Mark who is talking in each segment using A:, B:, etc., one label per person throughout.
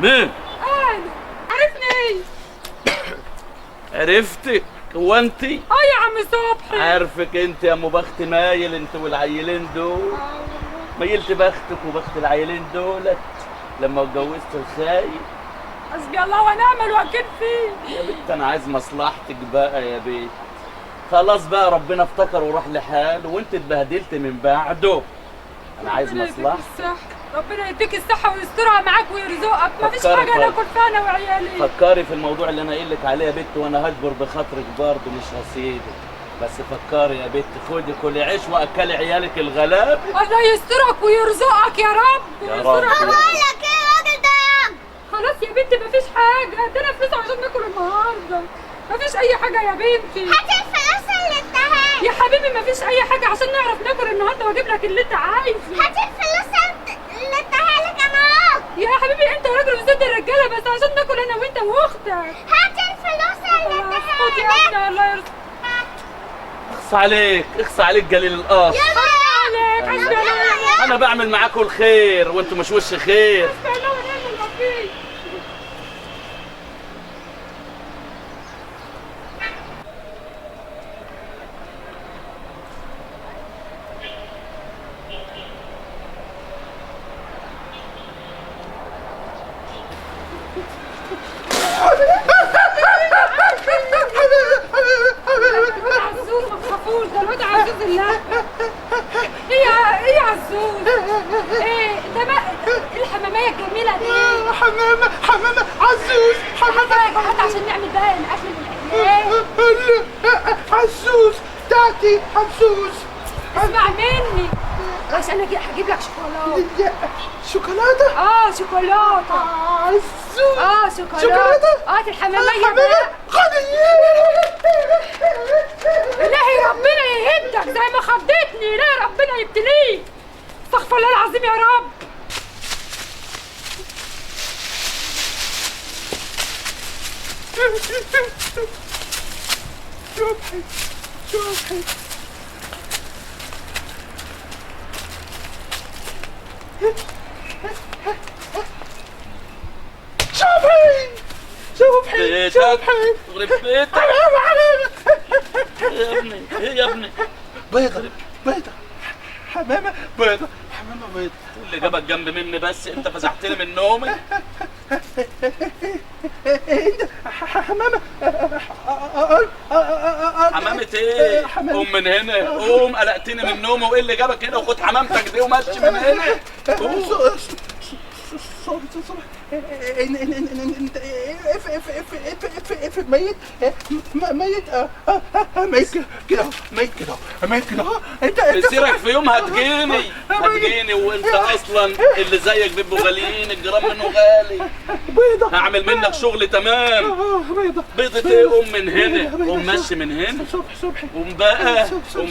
A: مين؟
B: انا. عرفني؟
A: عرفتك؟ هو انت؟
B: يا عم صبحي.
A: عارفك انت يا ام بخت مايل، انت والعيلين دول. ميلت بختك وبخت العيلين دولت لما اتجوزت الخايب.
B: حسبي الله ونعم الوكيل فيه.
A: يا بنت انا عايز مصلحتك بقى يا بنت. خلاص بقى ربنا افتكر وراح لحاله وانت اتبهدلت من بعده. انا عايز مصلحتك.
B: ربنا يديك الصحة ويسترها معاك ويرزقك، مفيش
A: فكري
B: حاجة ناكل فيها انا وعيالي.
A: فكري في الموضوع اللي انا قايل لك عليه يا بنت، وانا هجبر بخاطرك برضه مش هسيبك. بس فكري يا بنت، خدي كلي عيش واكلي عيالك الغلاب.
B: الله يسترك ويرزقك يا رب.
A: يا رب.
C: بقول لك ايه الراجل ده يا عم؟
B: خلاص يا بنتي مفيش حاجة، ادينا فلوس عشان ناكل النهارده. مفيش أي حاجة يا بنتي.
C: هات الفلوس اللي اداها
B: يا حبيبي مفيش أي حاجة عشان نعرف ناكل النهارده واجيب لك اللي أنت عايزه.
C: هات الفلوس اللي اداها لك انا اهو.
B: يا حبيبي أنت راجل وست الرجالة، بس عشان ناكل أنا وأنت وأختك.
C: هات الفلوس اللي
B: خد يا
C: اداها
B: ابني
C: لك.
B: الله يرزقك.
A: اخص عليك، اخص عليك جليل القصر.
B: عليك حسبي الله ونعم
A: انا بعمل معاكم الخير وانتم مش وش خير.
B: حسبي الله ونعم الوكيل. عزوز ما تخافوش، ده الواد عزوز الله. ايه يا عزوز؟ ايه ده بقى الحمامية الجميلة دي؟
D: حمامة عزوز.
B: هات عشان نعمل بقى الاكل والاكلات.
D: عزوز بتاعتي عزوز.
B: اسمع مني عشان هجيب لك شوكولاته.
D: شوكولاتة.
B: شوكولاته.
D: عزوز.
B: شوكولاته. هات الحمامية بقى.
D: خدي.
B: إلهي ربنا يهدك زي ما خضتني، إلهي ربنا يبتليك. استغفر الله العظيم يا رب.
D: شوفي.
A: بيتك يخرب بيتك يا ابني. ايه يا ابني؟
D: بيضة. حمامة بيضة.
A: اللي جابك جنب مني بس انت فزعتني من نومي.
D: حمامة.
A: حمامة ايه؟ قوم من هنا، قوم قلقتني من نومي. وايه اللي جابك هنا؟ وخد حمامتك دي ومشي من هنا. قوم.
D: ميت كده. انت
A: مسيرك في يوم هتجيني وانت اصلا اللي زيك بيبقوا غاليين، الجرام منه غالي.
D: بيضة.
A: هعمل منك شغل تمام. بيضة ايه؟ قوم من هنا، قوم مشي من هنا.
D: صبحي.
A: قوم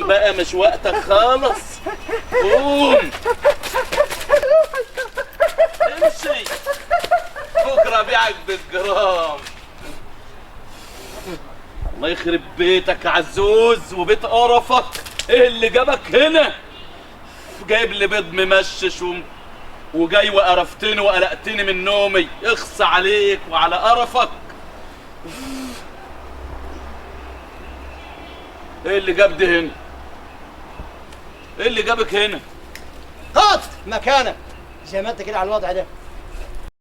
A: بقى مش وقتك خالص. قوم امشي، بكره ابيعك بالجرام. الله يخرب بيتك يا عزوز وبيت قرفك. ايه اللي جابك هنا؟ جايب لي بيض ممشش وجاي وقرفتني وقلقتني من نومي. اخص عليك وعلى قرفك. ايه اللي جاب دي هنا؟ ايه اللي جابك هنا؟
E: قف مكانك زي ما انت كده على الوضع ده.